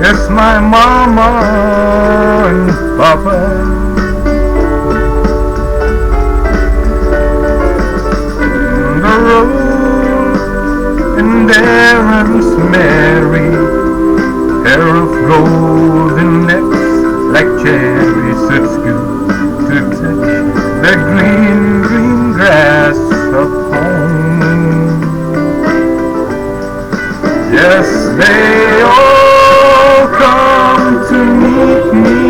It's my mama and papa. The road and errands merry, hair of golden necks like cherries. It's good to touch the green, green grass of home. Yes, they all come to meet me,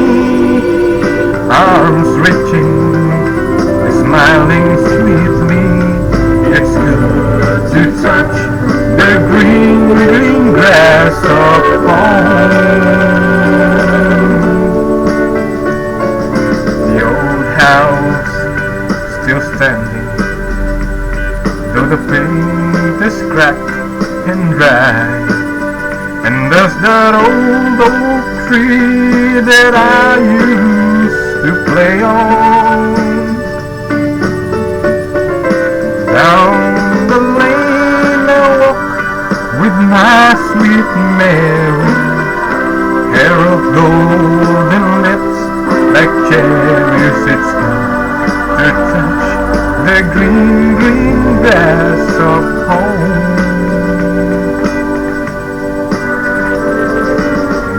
arms reaching, smiling sweetly. It's good to touch the green, green grass of home. The old house still standing, though the paint is cracked and dry. And there's that old oak tree that I used to play on. Down the lane I walk with my sweet Mary, hair of golden lips like cherries. It's good to touch the green, green grass of home.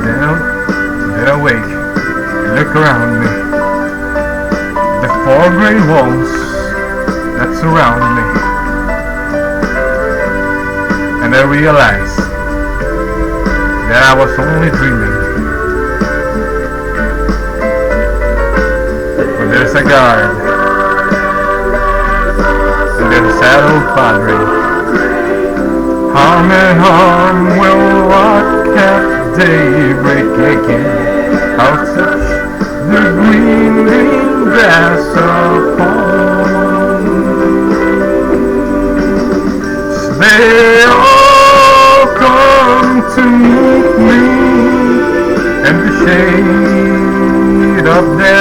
Then I wake, look around me, the four grey walls that surround me, and I realize that I was only dreaming. But there's a guard, and there's a sad old padre. Arm in arm we'll walk at daybreak again. I'll touch the green, green grass of home. They all come to meet me in the shade of their